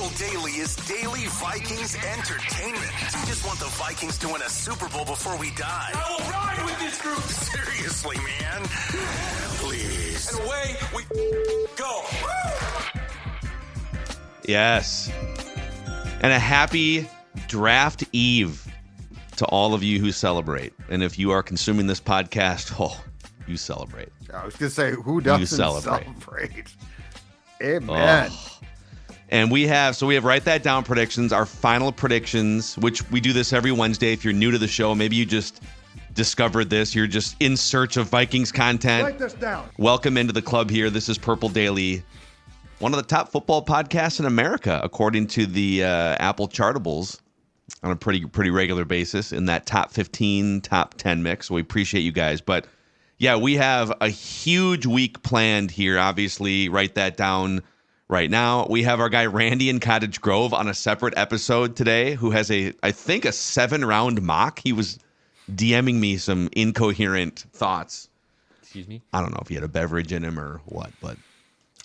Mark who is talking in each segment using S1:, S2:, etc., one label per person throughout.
S1: Purple Daily is daily Vikings entertainment. We just want the Vikings to win a Super Bowl before we die.
S2: I will ride with this group.
S1: Seriously, man. Please.
S2: And away we go.
S3: Yes. And a happy draft eve to all of you who celebrate. And if you are consuming this podcast, you celebrate.
S4: I was going to say, who doesn't celebrate? Amen.
S3: And we have Write That Down predictions, our final predictions, which we do this every Wednesday. If you're new to the show, maybe you just discovered this. You're just in search of Vikings content.
S4: Write this down. Welcome
S3: into the club here. This is Purple Daily, one of the top football podcasts in America, according to the Apple Chartables, on a pretty regular basis in that top 15, top 10 mix. So we appreciate you guys. But yeah, we have a huge week planned here. Obviously, write that down right now. We have our guy Randy in Cottage Grove on a separate episode today, who has I think a 7-round mock. He was DMing me some incoherent thoughts.
S5: Excuse me?
S3: I don't know if he had a beverage in him or what, but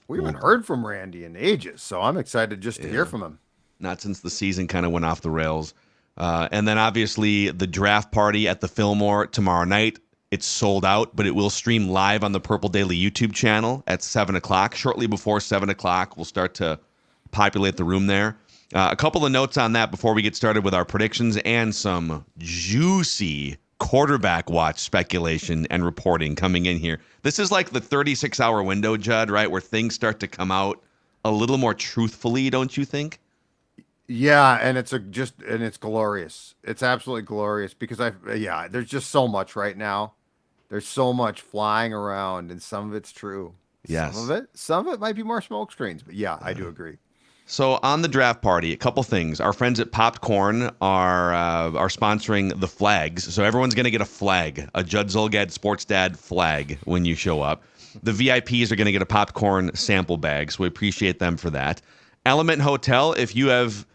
S4: we haven't heard from Randy in ages, so I'm excited just to hear from him.
S3: Not since the season kind of went off the rails. And then obviously the draft party at the Fillmore tomorrow night. It's sold out, but it will stream live on the Purple Daily YouTube channel at 7 o'clock. Shortly before 7 o'clock, we'll start to populate the room there. A couple of notes on that before we get started with our predictions and some juicy quarterback watch speculation and reporting coming in here. This is like the 36-hour window, Judd, right, where things start to come out a little more truthfully, don't you think?
S4: Yeah, and it's glorious. It's absolutely glorious because there's just so much right now. There's so much flying around, and some of it's true.
S3: Yes.
S4: Some of it might be more smoke screens, but yeah, I do agree.
S3: So on the draft party, a couple things. Our friends at Popped Corn are sponsoring the flags. So everyone's going to get a flag, a Judd Zulgad Sports Dad flag when you show up. The VIPs are going to get a Popped Corn sample bag, so we appreciate them for that. Element Hotel, if you have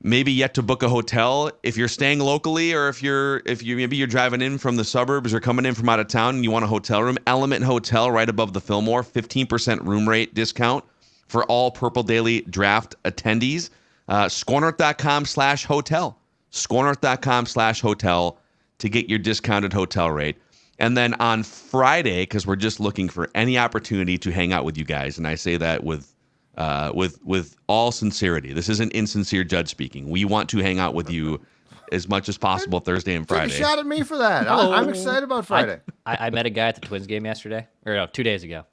S3: maybe yet to book a hotel, if you're staying locally or if maybe you're driving in from the suburbs or coming in from out of town and you want a hotel room, Element Hotel right above the Fillmore, 15% room rate discount for all Purple Daily Draft attendees. Scorenorth.com/hotel. Scorenorth.com/hotel to get your discounted hotel rate. And then on Friday, because we're just looking for any opportunity to hang out with you guys, and I say that with all sincerity. This isn't insincere Judd speaking. We want to hang out with you as much as possible Thursday and Friday.
S4: Take a shot at me for that. I'm excited about Friday.
S5: I met a guy at the Twins game yesterday, 2 days ago,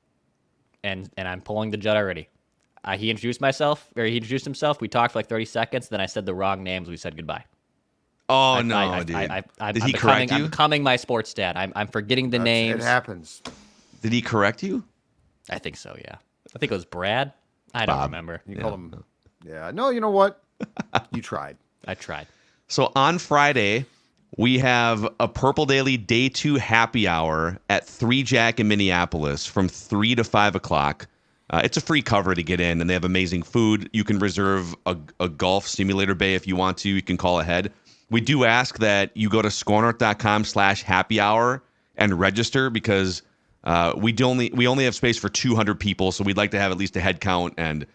S5: and I'm pulling the Judd already. He introduced himself. We talked for like 30 seconds. Then I said the wrong names. We said goodbye.
S3: Oh, dude. Did he correct you?
S5: I'm becoming my sports dad. I'm forgetting the names.
S4: It happens.
S3: Did he correct you?
S5: I think so, yeah. I think it was Brad. I don't remember.
S4: You called him. Yeah. No, you know what? You tried.
S5: I tried.
S3: So on Friday, we have a Purple Daily Day 2 happy hour at 3 Jack in Minneapolis from 3 to 5 o'clock. It's a free cover to get in, and they have amazing food. You can reserve a golf simulator bay if you want to. You can call ahead. We do ask that you go to scorenorth.com/happy hour and register because we only have space for 200 people, so we'd like to have at least a head count and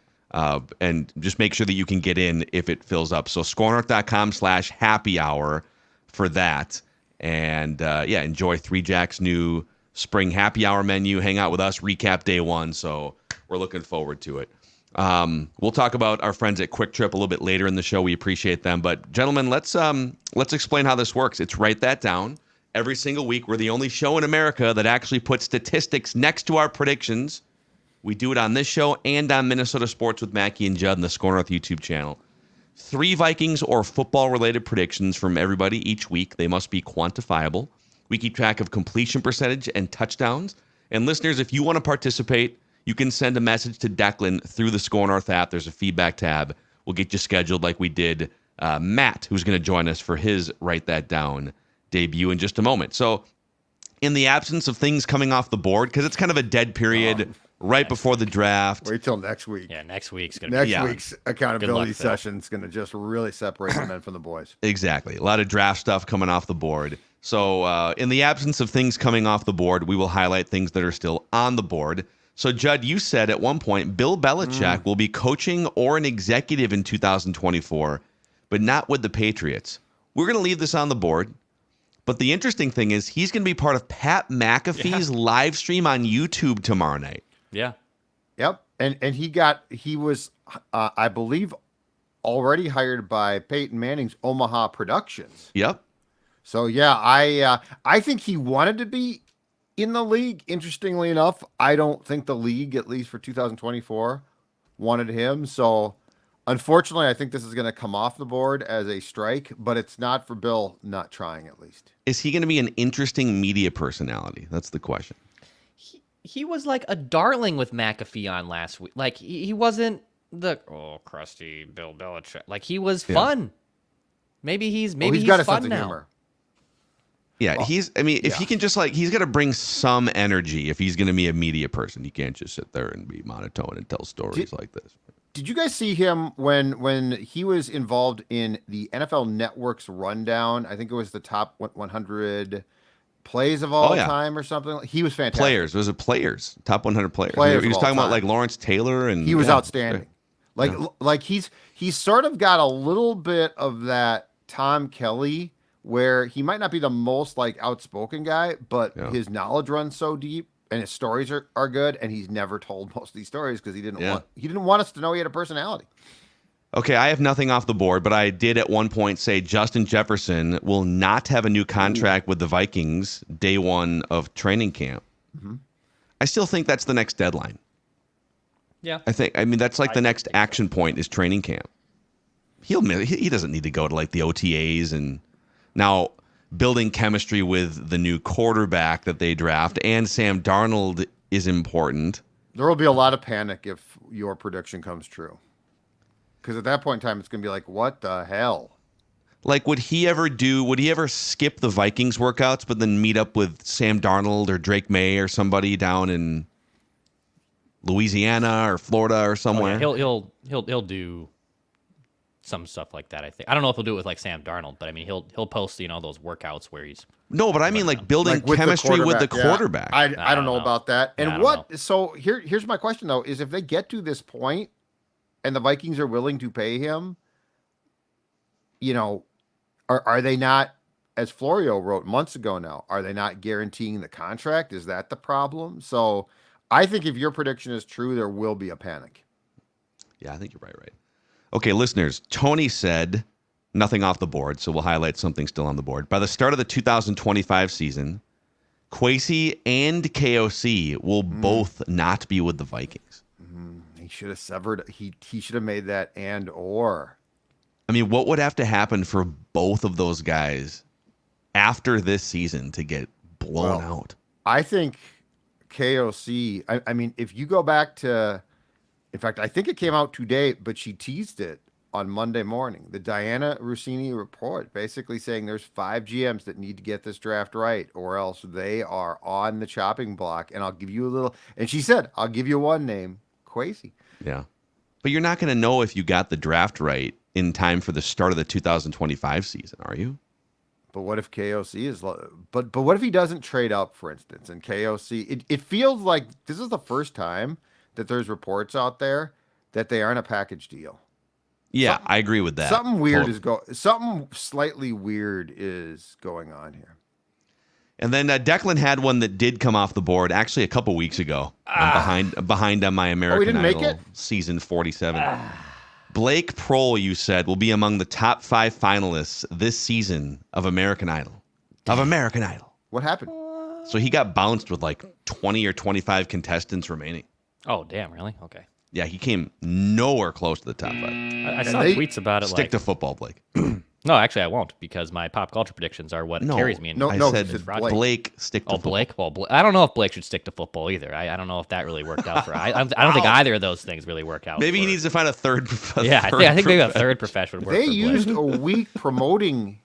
S3: just make sure that you can get in if it fills up. So scorenorth.com/happy hour for that. And enjoy 3 Jack's new spring happy hour menu. Hang out with us, recap day 1. So we're looking forward to it. We'll talk about our friends at Quick Trip a little bit later in the show. We appreciate them. But gentlemen, let's explain how this works. It's Write That Down. Every single week, we're the only show in America that actually puts statistics next to our predictions. We do it on this show and on Minnesota Sports with Mackie and Judd and the Score North YouTube channel. 3 Vikings or football-related predictions from everybody each week. They must be quantifiable. We keep track of completion percentage and touchdowns. And listeners, if you want to participate, you can send a message to Declan through the Score North app. There's a feedback tab. We'll get you scheduled like we did Matt, who's going to join us for his Write That Down debut in just a moment. So in the absence of things coming off the board, because it's kind of a dead period right before the draft.
S4: Wait till next week.
S5: Yeah, next week's going
S4: to be... Next week's accountability session is going to just really separate the men from the boys.
S3: Exactly. A lot of draft stuff coming off the board. So in the absence of things coming off the board, we will highlight things that are still on the board. So, Judd, you said at one point Bill Belichick will be coaching or an executive in 2024, but not with the Patriots. We're going to leave this on the board. But the interesting thing is he's going to be part of Pat McAfee's live stream on YouTube tomorrow night.
S5: Yeah.
S4: Yep. And he was, I believe, already hired by Peyton Manning's Omaha Productions.
S3: Yep.
S4: So, yeah, I think he wanted to be in the league. Interestingly enough, I don't think the league, at least for 2024, wanted him. So, unfortunately, I think this is going to come off the board as a strike, but it's not for Bill not trying, at least.
S3: Is he going to be an interesting media personality? That's the question.
S5: He was like a darling with McAfee on last week. Like, he wasn't the, crusty Bill Belichick. Like, he was fun. Maybe he's
S4: got a
S5: fun
S4: sense of
S5: now.
S4: humor.
S3: Yeah, if he can just he's got to bring some energy if he's going to be a media person. He can't just sit there and be monotone and tell stories like this.
S4: Did you guys see him when he was involved in the NFL Network's rundown? I think it was the top 100 plays of all time or something. He was fantastic.
S3: Players. Was it players? Top 100 players.
S4: Players
S3: He was
S4: of all
S3: talking about
S4: time.
S3: like Lawrence Taylor, and
S4: He was outstanding. Like he's sort of got a little bit of that Tom Kelly, where he might not be the most like outspoken guy, but his knowledge runs so deep and his stories are good, and he's never told most of these stories because he didn't want us to know he had a personality.
S3: Okay, I have nothing off the board, but I did at one point say Justin Jefferson will not have a new contract with the Vikings day one of training camp. Mm-hmm. I still think that's the next deadline.
S5: Yeah.
S3: I mean, that's like the next action point is training camp. He doesn't need to go to like the OTAs and now building chemistry with the new quarterback that they draft, and Sam Darnold is important.
S4: There will be a lot of panic if your prediction comes true. Because at that point in time, it's going to be like, what the hell?
S3: Like, would he ever skip the Vikings workouts, but then meet up with Sam Darnold or Drake Maye or somebody down in Louisiana or Florida or somewhere?
S5: Oh, yeah. He'll do some stuff like that. I think. I don't know if he'll do it with like Sam Darnold, but I mean, he'll post those workouts where he's.
S3: No, but I mean like building chemistry with the quarterback.
S4: I don't know about that. And so here's my question though, is if they get to this point and the Vikings are willing to pay him, are they not, as Florio wrote months ago now, are they not guaranteeing the contract? Is that the problem? So I think if your prediction is true, there will be a panic.
S3: Yeah, I think you're right. Okay, listeners, Tony said nothing off the board, so we'll highlight something still on the board. By the start of the 2025 season, Kwesi and KOC will both not be with the Vikings.
S4: He should have severed. He should have made that and or.
S3: I mean, what would have to happen for both of those guys after this season to get blown out?
S4: I think KOC, I mean, if you go back to, in fact, I think it came out today, but she teased it on Monday morning. The Diana Rossini report basically saying there's 5 GMs that need to get this draft right, or else they are on the chopping block. And I'll give you a little, and she said, I'll give you one name, Kwesi.
S3: Yeah. But you're not going to know if you got the draft right in time for the start of the 2025 season, are you?
S4: But what if KOC is, but what if he doesn't trade up, for instance, and KOC, it feels like this is the first time that there's reports out there that they aren't a package deal.
S3: Yeah, I agree with that.
S4: Something slightly weird is going on here.
S3: And then Declan had one that did come off the board actually a couple weeks ago. Behind on my American Idol season 47. Blake Prohl, you said, will be among the top 5 finalists this season of American Idol.
S4: What happened?
S3: So he got bounced with like 20 or 25 contestants remaining.
S5: Oh, damn, really? Okay.
S3: Yeah, he came nowhere close to the top 5.
S5: I saw tweets about it.
S3: Stick to football, Blake.
S5: No, actually, I won't, because my pop culture predictions are what carries me.
S3: I said Blake stick to football.
S5: Blake? Well, I don't know if Blake should stick to football either. I don't know if that really worked out for I don't think either of those things really work out.
S3: Maybe he needs to find a third.
S5: I think maybe a third profession would work.
S4: They used a week promoting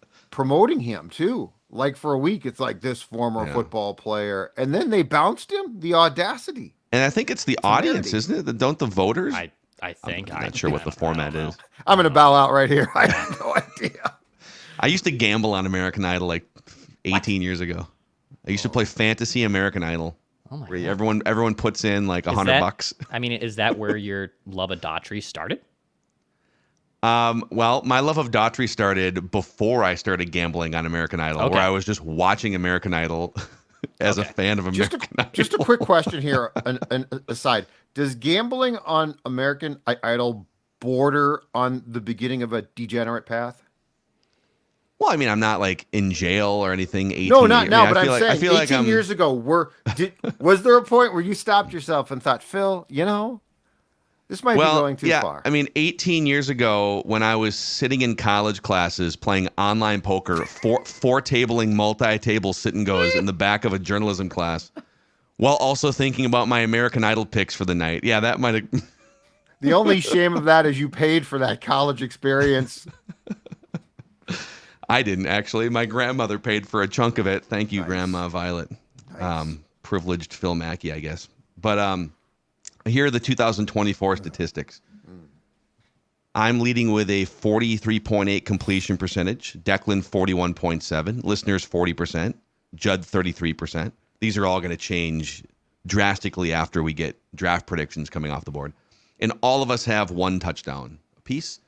S4: him too. Like for a week, it's like this former football player, and then they bounced him. The audacity.
S3: And I think it's the audience, isn't it? Don't the voters?
S5: I think.
S3: I'm not sure what the format is.
S4: I'm going to bow out right here. I have no idea.
S3: I used to gamble on American Idol like 18 years ago. I used to play Fantasy American Idol
S5: Oh my
S3: where
S5: God.
S3: everyone puts in like
S5: Is
S3: $100.
S5: I mean, is that where your love of Daughtry started?
S3: Well, my love of Daughtry started before I started gambling on American Idol,
S5: Okay.
S3: where I was just watching American Idol as a
S5: Okay.
S3: fan of American Idol.
S4: Just a quick question here, an aside. Does gambling on American Idol border on the beginning of a degenerate path?
S3: Well, I mean, I'm not like in jail or anything. 18.
S4: No, not now,
S3: I
S4: but
S3: feel
S4: I'm
S3: like, I
S4: saying
S3: feel
S4: 18
S3: like I'm.
S4: years ago, was there a point where you stopped yourself and thought, Phil, this might be going too far?
S3: I mean, 18 years ago, when I was sitting in college classes playing online poker, four tabling multi-table sit and goes in the back of a journalism class, while also thinking about my American Idol picks for the night. Yeah, that might have.
S4: The only shame of that is you paid for that college experience.
S3: I didn't actually. My grandmother paid for a chunk of it. Thank you,
S4: Nice.
S3: Grandma Violet.
S4: Nice.
S3: Privileged Phil Mackey, I guess. But here are the 2024 statistics. I'm leading with a 43.8 completion percentage. Declan 41.7. Listeners 40%. Judd 33%. These are all going to change drastically after we get draft predictions coming off the board. And all of us have one touchdown apiece.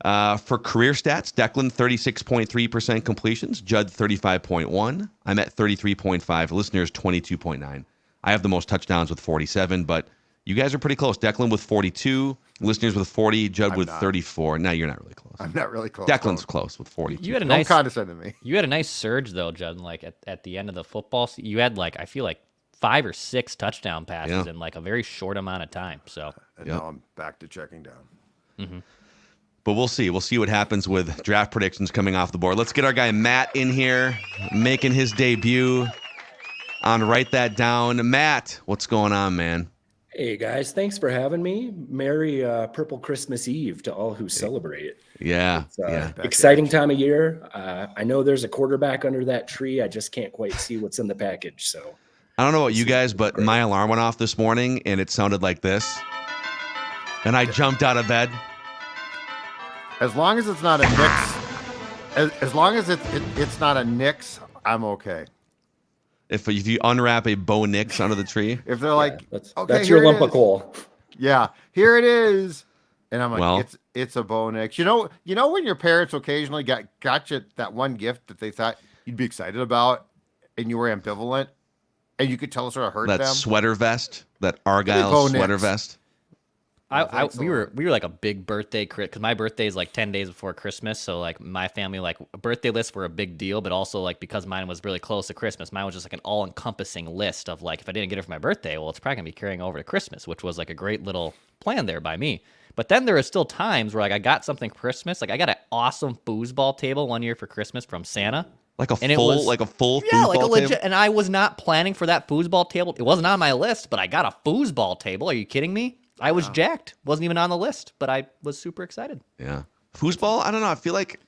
S3: For career stats, Declan 36.3% completions, Judd 35.1. I'm at 33.5. Listeners 22.9. I have the most touchdowns with 47, but you guys are pretty close. Declan with 42, listeners with 40, Judd with 34. No, you're not really close.
S4: I'm not really close.
S3: Declan's close with 42.
S5: You had a
S4: Don't
S5: nice
S4: condescend to me.
S5: You had a nice surge though, Judd. Like at the end of the football, you had like I feel like 5 or 6 touchdown passes in like a very short amount of time. So
S4: And now I'm back to checking down.
S3: But we'll see. We'll see what happens with draft predictions coming off the board. Let's get our guy Matt in here, making his debut on Write That Down. Matt, what's going on, man?
S6: Hey guys, thanks for having me. Merry Purple Christmas Eve to all who celebrate.
S3: Yeah.
S6: It's
S3: yeah.
S6: exciting time of year. I know there's a quarterback under that tree. I just can't quite see what's in the package. So
S3: I don't know about you guys, but my alarm went off this morning and it sounded like this. And I jumped out of bed.
S4: As long as it's not a Knicks, as long as it's not a Knicks, I'm okay.
S3: If you unwrap a Bo Nix under the tree.
S4: If they're like,
S6: that's
S4: okay,
S6: your
S4: here
S6: lump
S4: it
S6: of
S4: is.
S6: coal.
S4: Yeah, here it is. And I'm like,
S3: Well-
S4: it's a Bo Nix. You know when your parents occasionally got you that one gift that they thought you'd be excited about, and you were ambivalent, and you could tell it sort of hurt
S3: That
S4: them.
S3: sweater vest, that
S4: Bo
S3: Argyle sweater
S4: Nix.
S3: vest.
S5: we were like a big birthday crit because my birthday is like 10 days before Christmas. So like my family, like birthday lists were a big deal, but also like because mine was really close to Christmas, mine was just like an all encompassing list of like, if I didn't get it for my birthday, well, it's probably gonna be carrying over to Christmas, which was like a great little plan there by me. But then there are still times where like I got something for Christmas. Like I got an awesome foosball table one year for Christmas from Santa.
S3: Like a
S5: And it
S3: full,
S5: was-
S3: like a full
S5: Yeah,
S3: foosball
S5: like a legit.
S3: table?
S5: And I was not planning for that foosball table. It wasn't on my list, but I got a foosball table. Are you kidding me? I was jacked. Wasn't even on the list, but I was super excited.
S3: Yeah. Foosball? I don't know. I feel like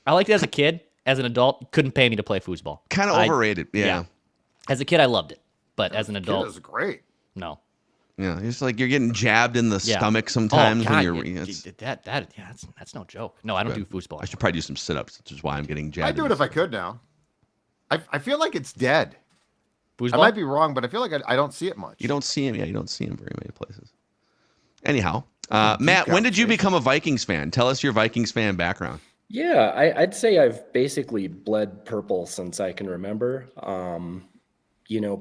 S5: I liked it as a kid. As an adult, couldn't pay me to play foosball.
S3: kind of overrated. Yeah.
S5: As a kid, I loved it, but as an
S4: It
S5: adult,
S4: was great.
S5: no.
S3: Yeah. It's like you're getting jabbed in the
S5: Yeah.
S3: stomach sometimes
S5: Oh,
S3: when
S5: God,
S3: you're.
S5: yeah,
S3: it's-
S5: that's no joke. No, I don't do foosball.
S3: I should probably do some sit-ups, which is why I'm getting jabbed.
S4: I'd do
S3: in
S4: it
S3: the
S4: if I could now. I feel like it's dead.
S5: Foosball?
S4: I might be wrong, but I feel like I don't see it much.
S3: You don't see him. Yeah, you don't see him very many places. Anyhow, Matt, when did you become a Vikings fan? Tell us your Vikings fan background.
S6: Yeah, I'd say I've basically bled purple since I can remember.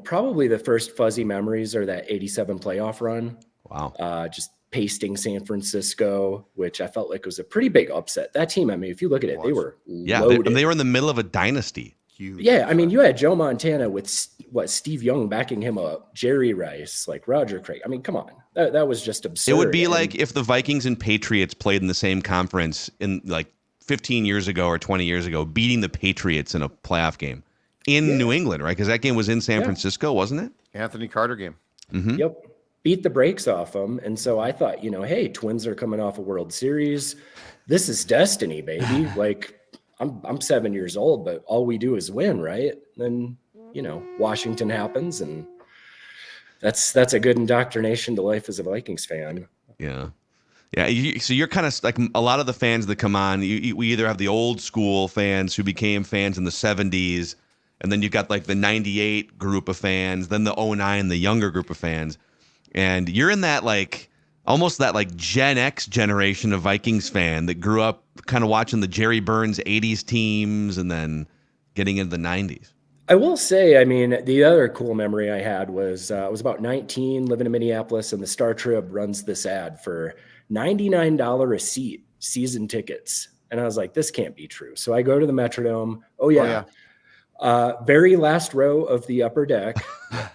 S6: Probably the first fuzzy memories are that 87 playoff run.
S3: Wow.
S6: Just pasting San Francisco, which I felt like was a pretty big upset. That team, I mean, if you look at it, they were
S3: Yeah,
S6: loaded.
S3: they were in the middle of a dynasty.
S4: Huge.
S6: Yeah, I mean, you had Joe Montana with Steve Young backing him up, Jerry Rice, like Roger Craig. I mean, come on, that was just absurd.
S3: It would be
S6: And-
S3: like if the Vikings and Patriots played in the same conference in like 15 years ago or 20 years ago, beating the Patriots in a playoff game in New England, right? Because that game was in San Francisco, wasn't it?
S4: Anthony Carter game.
S6: Yep. Beat the brakes off them. And so I thought, hey, Twins are coming off a World Series. This is destiny, baby. Like I'm 7 years old, but all we do is win, right? Then, Washington happens, and that's a good indoctrination to life as a Vikings fan.
S3: Yeah. Yeah. So you're kind of like a lot of the fans that come on, we either have the old school fans who became fans in the 70s and then you've got like the 98 group of fans, then the 09, the younger group of fans. And you're in that like almost that like Gen X generation of Vikings fan that grew up kind of watching the Jerry Burns 80s teams and then getting into the 90s.
S6: I will say, I mean, the other cool memory I had was I was about 19, living in Minneapolis, and the Star Trib runs this ad for $99 a seat, season tickets. And I was like, this can't be true. So I go to the Metrodome. Oh, yeah. Very last row of the upper deck.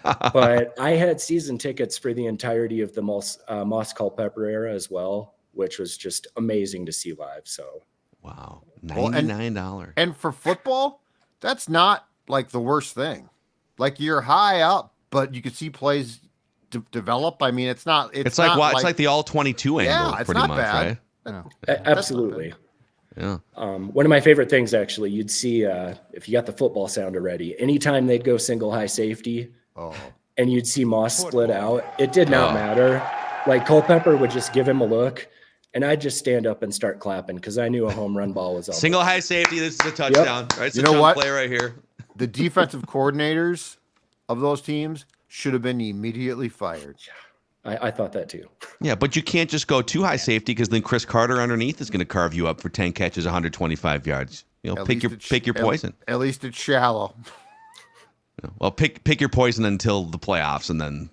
S6: But I had season tickets for the entirety of the Moss Culpepper era as well, which was just amazing to see live. So,
S3: wow, $99.
S4: And for football, that's not like the worst thing. Like you're high up, but you can see plays develop. I mean, it's not. It's
S3: like
S4: not
S3: it's like the all 22 angle.
S4: Yeah, it's
S3: pretty
S4: not
S3: much,
S4: bad.
S3: right?
S6: Absolutely.
S3: Yeah.
S6: One of my favorite things, actually, you'd see if you got the football sounder ready, anytime they'd go single high safety and you'd see Moss split out, it did not matter. Like Culpepper would just give him a look and I'd just stand up and start clapping because I knew a home run ball was up.
S3: Single high safety. This is a touchdown. Right? It's
S4: you
S3: a
S4: know what?
S3: Play right here.
S4: The defensive coordinators of those teams should have been immediately fired.
S6: I thought that too.
S3: Yeah, but you can't just go too high safety because then Chris Carter underneath is going to carve you up for 10 catches, 125 yards. You know, pick your poison.
S4: At least it's shallow.
S3: Well, pick your poison until the playoffs, and then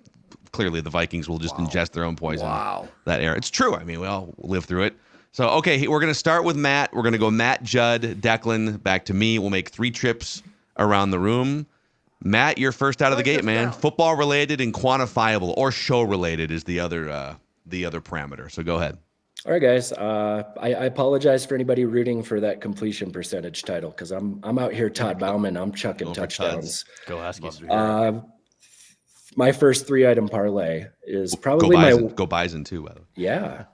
S3: clearly the Vikings will just ingest their own poison.
S4: Wow.
S3: That era. It's true. I mean, we all live through it. So, okay, we're going to start with Matt. We're going to go Matt, Judd, Declan, back to me. We'll make 3 trips around the room. Matt, you're first out of the gate, man. Football related and quantifiable, or show related is the other parameter. So go ahead.
S6: All right, guys. I apologize for anybody rooting for that completion percentage title because I'm out here Todd Bauman. I'm chucking touchdowns.
S5: Go Huskies.
S6: My first 3-item parlay is probably
S3: go Bison too, by the way.
S6: Yeah,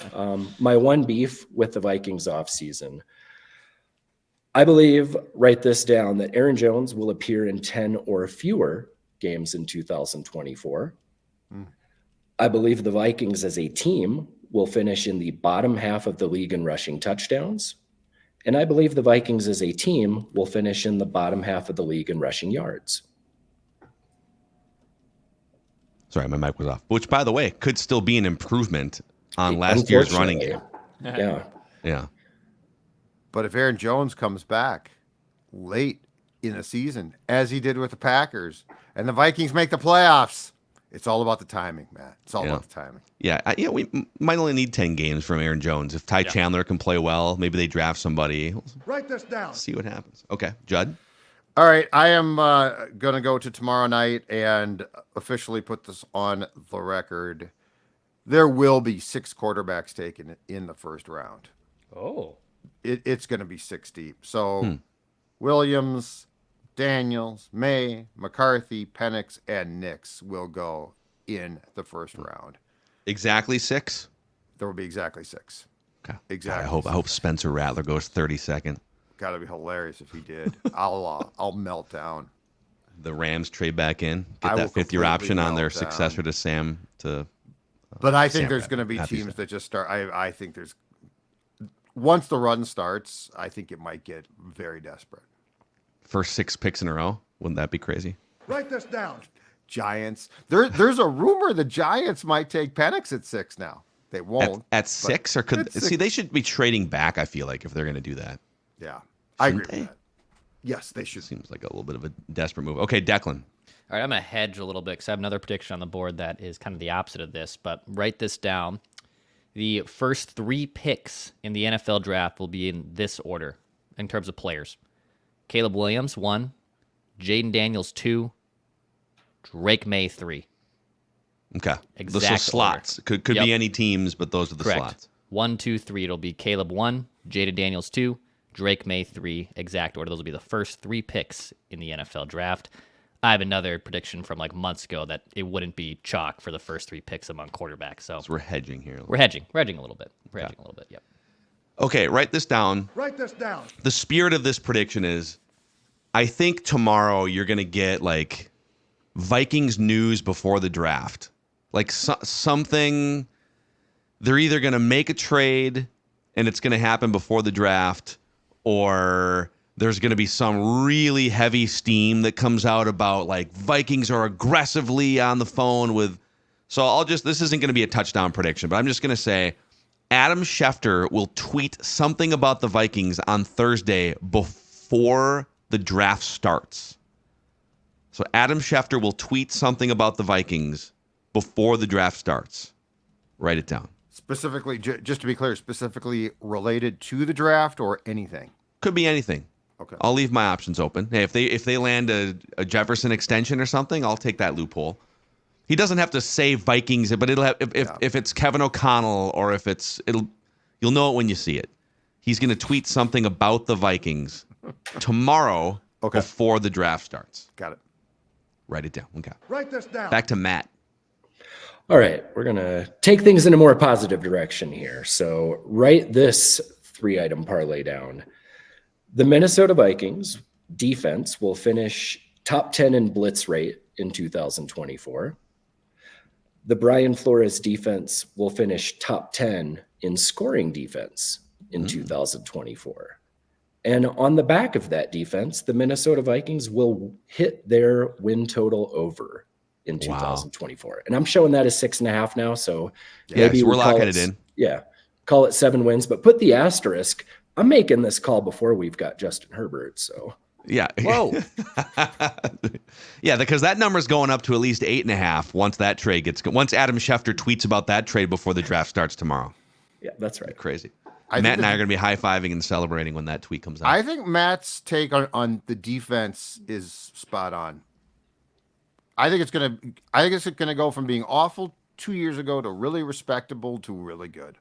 S6: my one beef with the Vikings offseason. I believe, write this down, that Aaron Jones will appear in 10 or fewer games in 2024. I believe the Vikings as a team will finish in the bottom half of the league in rushing touchdowns. And I believe the Vikings as a team will finish in the bottom half of the league in rushing yards.
S3: Sorry, my mic was off. Which, by the way, could still be an improvement on last year's running game.
S6: Yeah.
S4: But if Aaron Jones comes back late in the season, as he did with the Packers, and the Vikings make the playoffs, it's all about the timing, Matt. It's all about the timing.
S3: Yeah, we might only need 10 games from Aaron Jones. If Ty Chandler can play well, maybe they draft somebody.
S2: Write this down.
S3: See what happens. Okay, Judd?
S4: All right, I am going to go to tomorrow night and officially put this on the record. There will be 6 quarterbacks taken in the first round.
S5: Oh.
S4: It's going to be 6 deep. So Williams, Daniels, May, McCarthy, Penix, and Nix will go in the first round.
S3: Exactly 6?
S4: There will be exactly 6.
S3: Okay.
S4: Exactly.
S3: I hope Spencer Rattler goes 32nd.
S4: Got to be hilarious if he did. I'll melt down.
S3: The Rams trade back in, get that 5th-year option on their successor to Sam.
S4: But I think there's going to be teams that just start. I think there's once the run starts, I think it might get very desperate.
S3: First 6 picks in a row. Wouldn't that be crazy?
S2: Write this down.
S4: Giants. There's a rumor the Giants might take Penix at 6 now. They won't.
S3: At 6? Or could see they should be trading back, I feel like, if they're going to do that.
S4: Yeah. I agree with that. Yes, they should.
S3: Seems like a little bit of a desperate move. Okay, Declan.
S5: All right, I'm going to hedge a little bit because I have another prediction on the board that is kind of the opposite of this, but write this down. The first 3 picks in the NFL draft will be in this order in terms of players. Caleb Williams, 1. Jaden Daniels, 2. Drake Maye, 3.
S3: Okay.
S5: Exact
S3: those are slots.
S5: Order.
S3: Could be any teams, but those are the slots.
S5: 1, 2, 3. It'll be Caleb 1, Jaden Daniels 2, Drake Maye 3. Exact order. Those will be the first 3 picks in the NFL draft. I have another prediction from like months ago that it wouldn't be chalk for the first 3 picks among quarterbacks. So
S3: we're hedging here.
S5: We're hedging a little bit. Yep.
S3: Okay, write this down.
S2: Write this down.
S3: The spirit of this prediction is, I think tomorrow you're going to get like Vikings news before the draft. Like something, they're either going to make a trade and it's going to happen before the draft, or there's going to be some really heavy steam that comes out about like Vikings are aggressively on the phone with. So this isn't going to be a touchdown prediction, but I'm just going to say Adam Schefter will tweet something about the Vikings on Thursday before the draft starts. So Adam Schefter will tweet something about the Vikings before the draft starts. Write it down.
S4: Specifically, just to be clear, specifically related to the draft or anything?
S3: Could be anything.
S4: Okay.
S3: I'll leave my options open. Hey, if they land a Jefferson extension or something, I'll take that loophole. He doesn't have to say Vikings, but it'll have if it's Kevin O'Connell or if you'll know it when you see it. He's going to tweet something about the Vikings tomorrow before the draft starts.
S4: Got it.
S3: Write it down. Okay.
S2: Write this down.
S3: Back to Matt.
S6: All right, we're going to take things in a more positive direction here. So write this 3-item parlay down. The Minnesota Vikings defense will finish top 10 in blitz rate in 2024. The Brian Flores defense will finish top 10 in scoring defense in 2024. And on the back of that defense, the Minnesota Vikings will hit their win total over in 2024. And I'm showing that as 6.5 now. So maybe
S3: we're locking it in.
S6: Yeah. Call it 7 wins, but put the asterisk. I'm making this call before we've got Justin Herbert. So
S3: yeah.
S5: Whoa.
S3: Yeah, because that number's going up to at least 8.5 once that trade once Adam Schefter tweets about that trade before the draft starts tomorrow.
S6: Yeah, that's right.
S3: Crazy. Matt and I are going to be high-fiving and celebrating when that tweet comes out.
S4: I think Matt's take on the defense is spot on. I think it's gonna go from being awful 2 years ago to really respectable to really good.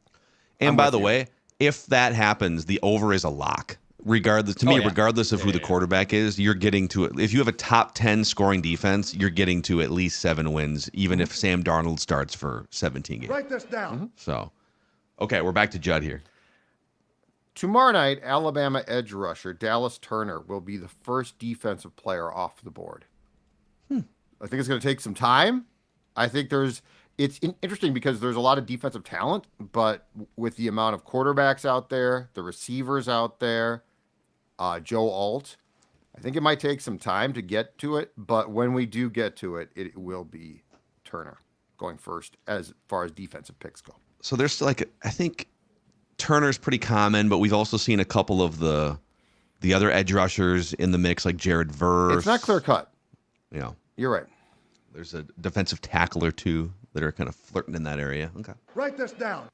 S3: And by the way, if that happens, the over is a lock. Regardless of who the quarterback is, you're getting to it. If you have a top 10 scoring defense, you're getting to at least 7 wins, even if Sam Darnold starts for 17 games.
S2: Write this down.
S3: So, okay, we're back to Judd here.
S4: Tomorrow night, Alabama edge rusher Dallas Turner will be the first defensive player off the board. I think it's going to take some time. I think it's interesting because there's a lot of defensive talent, but with the amount of quarterbacks out there, the receivers out there, Joe Alt, I think it might take some time to get to it. But when we do get to it, it will be Turner going first as far as defensive picks go.
S3: So there's I think Turner's pretty common, but we've also seen a couple of the other edge rushers in the mix, like Jared Verse.
S4: It's not clear cut. You're right.
S3: There's a defensive tackle or two that are kind of flirting in that area. Okay.
S2: Write this down.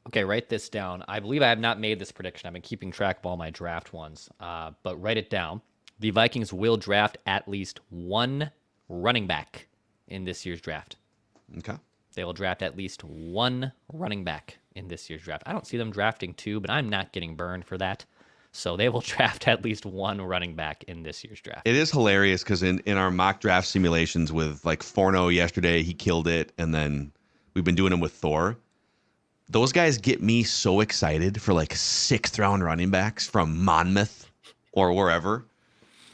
S5: Okay, write this down. I believe I have not made this prediction. I've been keeping track of all my draft ones, but write it down. The Vikings will draft at least one running back in this year's draft.
S3: Okay.
S5: They will draft at least one running back in this year's draft. I don't see them drafting 2, but I'm not getting burned for that. So they will draft at least one running back in this year's draft.
S3: It is hilarious because in our mock draft simulations with like Forno yesterday, he killed it. And then we've been doing them with Thor. Those guys get me so excited for like 6th round running backs from Monmouth or wherever.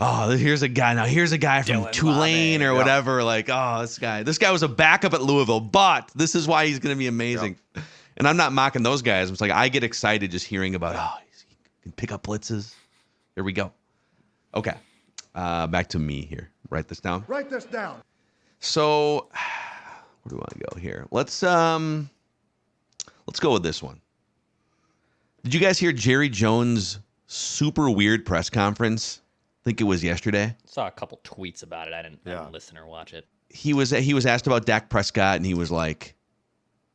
S3: Oh, here's a guy. Now here's a guy from Tulane or whatever. Like, oh, this guy was a backup at Louisville, but this is why he's going to be amazing. Yep. And I'm not mocking those guys. It's like I get excited just hearing about, he can pick up blitzes. Here we go. Okay. Back to me here. Write this down.
S2: Write this down.
S3: So where do I want to go here? Let's go with this one. Did you guys hear Jerry Jones' super weird press conference? I think it was yesterday.
S5: I saw a couple tweets about it. I didn't listen or watch it.
S3: He was asked about Dak Prescott, and he was like,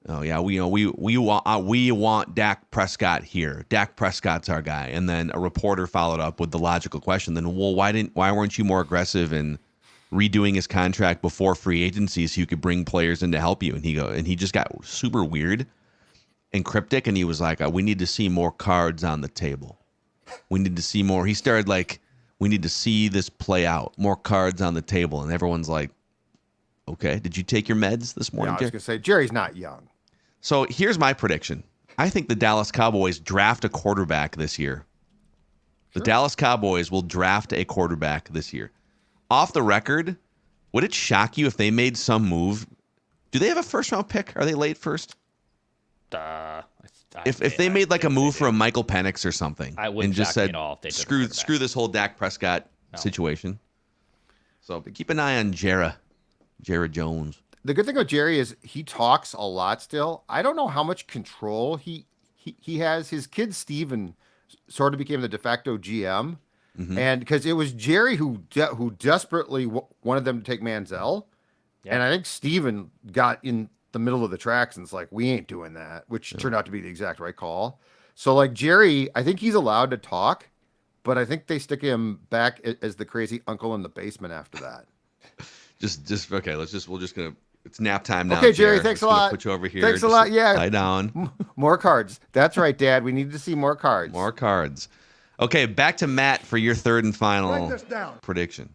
S3: "Oh yeah, we want Dak Prescott here. Dak Prescott's our guy." And then a reporter followed up with the logical question: "Then, well, why weren't you more aggressive in redoing his contract before free agency so you could bring players in to help you?" And he just got super weird and cryptic, and he was like, "We need to see more cards on the table. We need to see more." He started like, "We need to see this play out. More cards on the table." And everyone's like, "Okay, did you take your meds this morning?"
S4: Yeah, I was going to say, Jerry's not young.
S3: So here's my prediction. I think the Dallas Cowboys draft a quarterback this year. The Dallas Cowboys will draft a quarterback this year. Off the record, would it shock you if they made some move? Do they have a first-round pick? Are they late first? If they made like a move for a Michael Penix or something,
S5: I wouldn't
S3: and just
S5: shock me
S3: said
S5: at all if they took a
S3: screw
S5: quarterback.
S3: this whole Dak Prescott situation. So keep an eye on Jared Jones.
S4: The good thing about Jerry is he talks a lot still. I don't know how much control he has. His kid Steven sort of became the de facto GM. And because it was Jerry who desperately wanted them to take Manziel. Yep. And I think Steven got in the middle of the tracks and it's like, we ain't doing that, which turned out to be the exact right call. So like Jerry, I think he's allowed to talk, but I think they stick him back as the crazy uncle in the basement after that.
S3: Just okay. It's nap time now.
S4: Okay, Jerry, thanks a lot.
S3: Put you over here.
S4: Thanks a lot. Yeah.
S3: Lie down.
S4: More cards. That's right, Dad. We need to see more cards.
S3: More cards. Okay, back to Matt for your third and final prediction.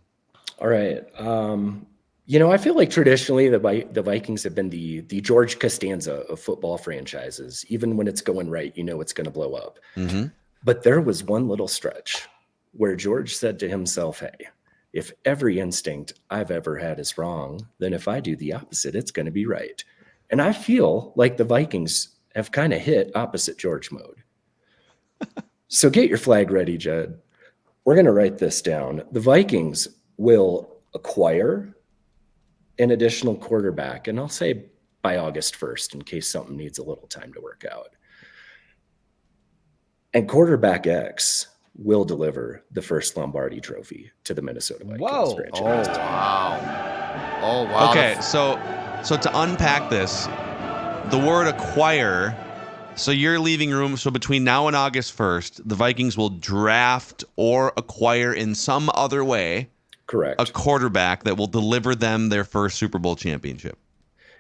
S6: All right. I feel like traditionally the Vikings have been the George Costanza of football franchises. Even when it's going right, it's going to blow up. Mm-hmm. But there was one little stretch where George said to himself, hey, if every instinct I've ever had is wrong, then if I do the opposite, it's going to be right. And I feel like the Vikings have kind of hit opposite George mode. So get your flag ready, Judd. We're going to write this down. The Vikings will acquire an additional quarterback, and I'll say by August 1st in case something needs a little time to work out. And quarterback X will deliver the first Lombardi trophy to the Minnesota Vikings franchise.
S4: Oh, wow.
S3: Okay, so to unpack this, the word acquire, so you're leaving room. So between now and August 1st, the Vikings will draft or acquire in some other way a quarterback that will deliver them their first Super Bowl championship.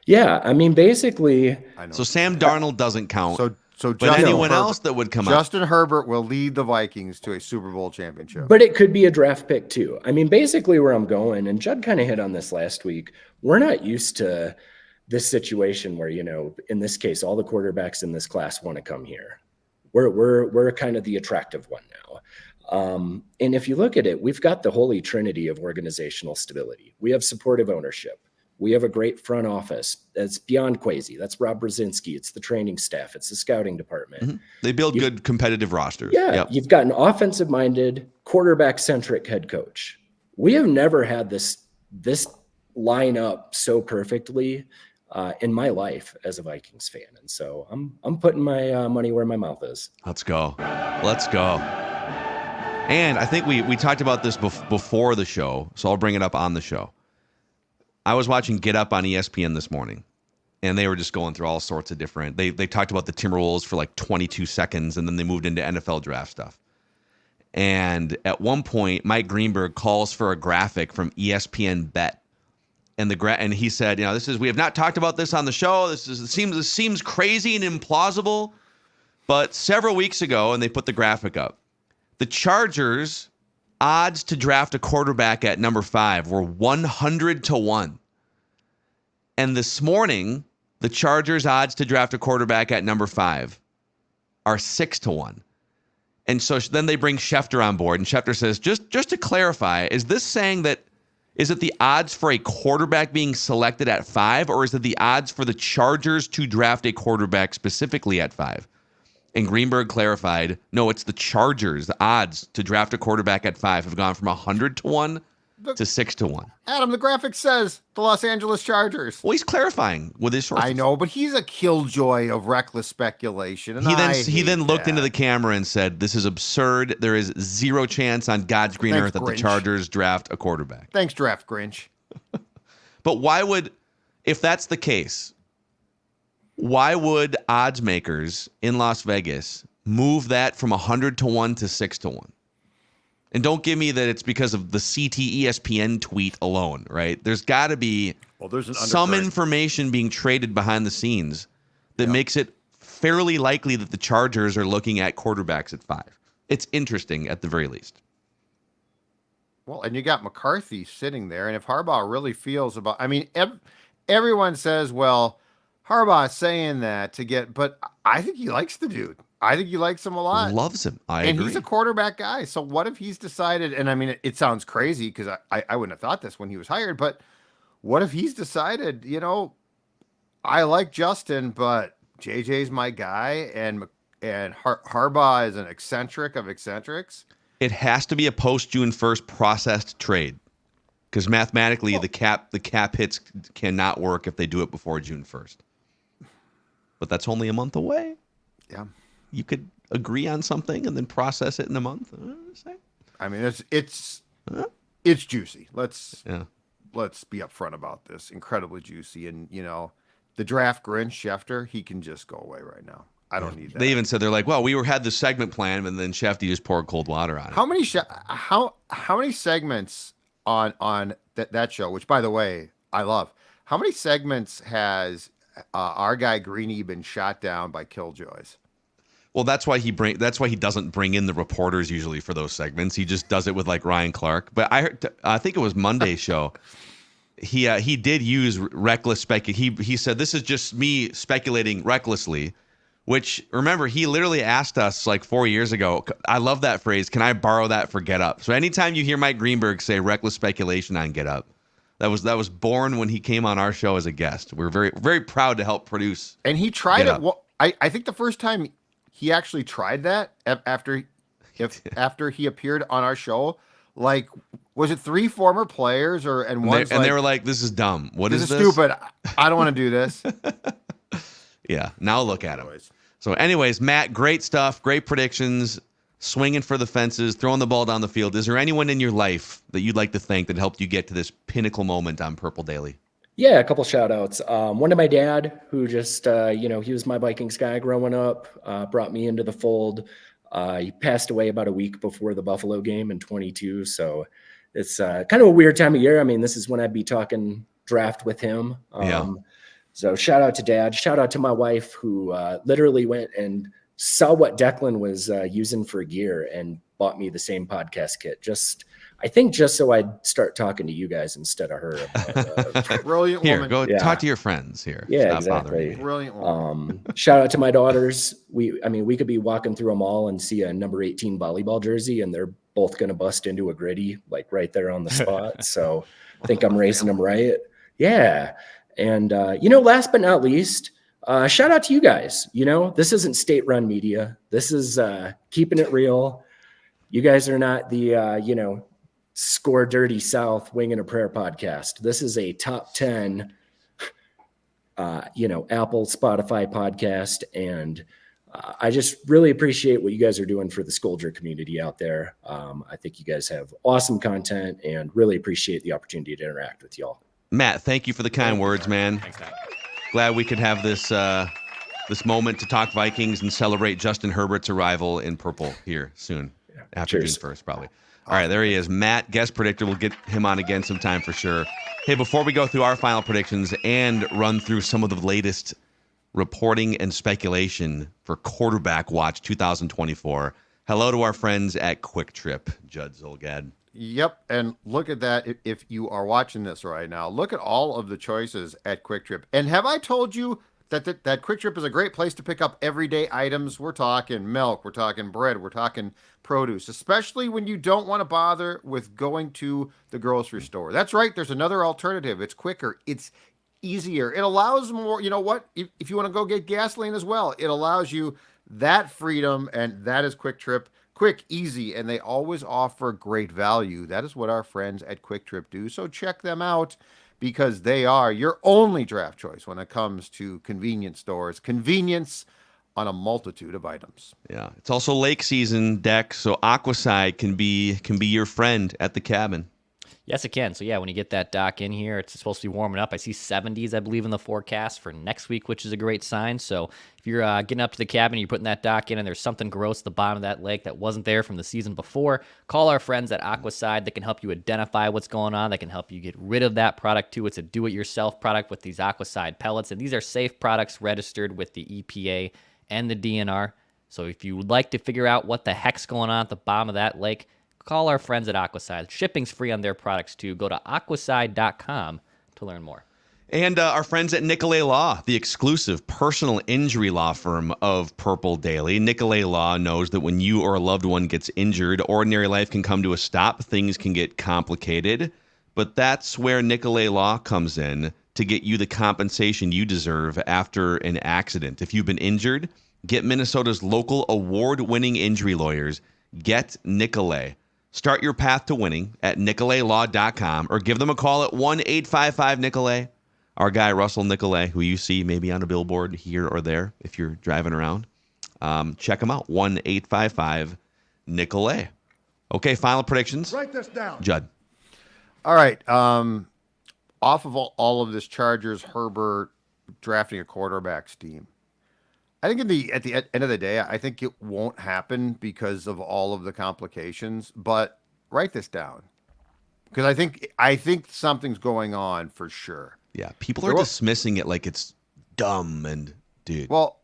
S6: Yeah, I mean, basically.
S3: So Sam Darnold doesn't count.
S4: But
S3: anyone else that would come up.
S4: Justin Herbert will lead the Vikings to a Super Bowl championship.
S6: But it could be a draft pick too. I mean, basically where I'm going, and Judd kind of hit on this last week, we're not used to this situation where, in this case, all the quarterbacks in this class want to come here. We're kind of the attractive one now. And if you look at it, we've got the holy trinity of organizational stability. We have supportive ownership. We have a great front office that's beyond crazy. That's Rob Brzezinski. It's the training staff. It's the scouting department. Mm-hmm.
S3: They build good competitive rosters.
S6: Yeah, You've got an offensive-minded, quarterback-centric head coach. We have never had this line up so perfectly in my life as a Vikings fan. And so I'm putting my money where my mouth is.
S3: Let's go. And I think we talked about this before the show, so I'll bring it up on the show. I was watching Get Up on ESPN this morning, and they were just going through all sorts of different. They talked about the Timberwolves for like 22 seconds, and then they moved into NFL draft stuff. And at one point, Mike Greenberg calls for a graphic from ESPN Bet, and and he said, we have not talked about this on the show. This seems crazy and implausible, but several weeks ago, and they put the graphic up, the Chargers' odds to draft a quarterback at number 5 were 100-1. And this morning, the Chargers' odds to draft a quarterback at number 5 are 6-1. And so then they bring Schefter on board, and Schefter says, just to clarify, is this saying that, is it the odds for a quarterback being selected at 5, or is it the odds for the Chargers to draft a quarterback specifically at 5? And Greenberg clarified, no, it's the Chargers. The odds to draft a quarterback at 5 have gone from 100-1 to 6-1.
S4: Adam, the graphic says the Los Angeles Chargers.
S3: Well, he's clarifying with his sources.
S4: I know, but he's a killjoy of reckless speculation. And
S3: he then looked into the camera and said, this is absurd. There is zero chance on God's green earth that the Chargers draft a quarterback.
S4: Thanks, Draft Grinch.
S3: But if that's the case, why would odds makers in Las Vegas move that from 100-1 to 6-1? And don't give me that it's because of the CT ESPN tweet alone, right? There's got to be some information being traded behind the scenes that makes it fairly likely that the Chargers are looking at quarterbacks at 5. It's interesting at the very least.
S4: Well, and you got McCarthy sitting there, and if Harbaugh really feels about, everyone says, well, Harbaugh saying that but I think he likes the dude. I think he likes him a lot.
S3: Loves him. I agree.
S4: And he's a quarterback guy. So what if he's decided, and it sounds crazy because I wouldn't have thought this when he was hired, but what if he's decided, I like Justin, but JJ's my guy, and Harbaugh is an eccentric of eccentrics.
S3: It has to be a post June 1st processed trade, because mathematically the cap hits cannot work if they do it before June 1st. But that's only a month away.
S4: Yeah,
S3: you could agree on something and then process it in a month.
S4: I mean, it's juicy. Let's be upfront about this. Incredibly juicy, and the draft Grinch Schefter, he can just go away right now. I don't need that.
S3: They even said they're like, well, we had the segment plan, and then Shefty just poured cold water on it.
S4: How many segments on that show? Which, by the way, I love. How many segments has our guy Greeny been shot down by killjoys?
S3: Well, that's why he doesn't bring in the reporters usually for those segments. He just does it with like Ryan Clark. But I think it was Monday's show. He did use reckless speculation. He said, this is just me speculating recklessly, which, remember, he literally asked us like 4 years ago. I love that phrase. Can I borrow that for Get Up? So anytime you hear Mike Greenberg say reckless speculation on Get Up, that was born when he came on our show as a guest. We're very, very proud to help produce.
S4: And he tried it. Well, I think the first time he actually tried that after he appeared on our show, like, was it 3 former players and
S3: they were like, this is dumb. This is
S4: stupid. I don't want to do this.
S3: Yeah. Now look at him. So anyways, Matt, great stuff. Great predictions. Swinging for the fences, throwing the ball down the field. Is there anyone in your life that you'd like to thank that helped you get to this pinnacle moment on Purple Daily?
S6: Yeah, a couple shout outs. One to my dad, who just, he was my Vikings guy growing up, brought me into the fold. He passed away about a week before the Buffalo game in 22. So it's kind of a weird time of year. I mean, this is when I'd be talking draft with him. So shout out to Dad. Shout out to my wife, who literally went and saw what Declan was using for gear and bought me the same podcast kit. I think just so I'd start talking to you guys instead of her.
S4: Brilliant woman.
S3: Go talk to your friends here.
S6: Yeah,
S3: Stop
S6: exactly.
S4: Brilliant woman.
S6: Shout out to my daughters. We could be walking through a mall and see a number 18 volleyball jersey, and they're both going to bust into a gritty, like right there on the spot. So I think I'm raising them right. Yeah. And, last but not least, shout out to you guys. This isn't state-run media. This is keeping it real. You guys are not the, Score Dirty South Winging a Prayer podcast. This is a top 10, Apple, Spotify podcast. And I just really appreciate what you guys are doing for the Scoldger community out there. I think you guys have awesome content and really appreciate the opportunity to interact with y'all.
S3: Matt, thank you for the kind words, man.
S5: Thanks, Matt.
S3: Glad we could have this moment to talk Vikings and celebrate Justin Herbert's arrival in purple here soon. After June 1st, probably. All right, there he is. Matt, guest predictor. We'll get him on again sometime for sure. Hey, before we go through our final predictions and run through some of the latest reporting and speculation for Quarterback Watch 2024, hello to our friends at Quick Trip, Judd Zolgad.
S4: Yep, and look at that. If you are watching this right now, look at all of the choices at Quick Trip. And have I told you that Quick Trip is a great place to pick up everyday items? We're talking milk, we're talking bread, we're talking produce, especially when you don't want to bother with going to the grocery store. That's right, there's another alternative. It's quicker, it's easier, it allows more. You know what? If you want to go get gasoline as well, it allows you that freedom, and that is Quick Trip. Quick, easy, and they always offer great value. That is what our friends at Quick Trip do. So check them out, because they are your only draft choice when it comes to convenience stores. Convenience on a multitude of items.
S3: Yeah, it's also lake season, Deck, so Aquaside can be your friend at the cabin.
S5: Yes, it can. So, yeah, when you get that dock in here, it's supposed to be warming up. I see 70s, I believe, in the forecast for next week, which is a great sign. So, if you're getting up to the cabin, you're putting that dock in, and there's something gross at the bottom of that lake that wasn't there from the season before, call our friends at Aquaside. They can help you identify what's going on. They can help you get rid of that product, too. It's a do-it-yourself product with these Aquaside pellets, and these are safe products registered with the EPA and the DNR. So, if you would like to figure out what the heck's going on at the bottom of that lake, call our friends at Aquaside. Shipping's free on their products, too. Go to aquaside.com to learn more.
S3: And our friends at Nicolet Law, the exclusive personal injury law firm of Purple Daily. Nicolet Law knows that when you or a loved one gets injured, ordinary life can come to a stop. Things can get complicated. But that's where Nicolet Law comes in. to get you the compensation you deserve after an accident. If you've been injured, get Minnesota's local award-winning injury lawyers. Get Nicolet. Start your path to winning at nicoletlaw.com or give them a call at 1-855-NICOLET. Our guy, Russell Nicolet, who you see maybe on a billboard here or there if you're driving around, check him out, 1-855-NICOLET. Okay, final predictions.
S2: Write this down.
S3: Judd.
S4: All right. Off of all of this Chargers, Herbert drafting a quarterback steam. I think at the end of the day, I think it won't happen because of all of the complications. But write this down because I think something's going on for sure.
S3: Yeah, people are dismissing it like it's dumb and dude.
S4: Well,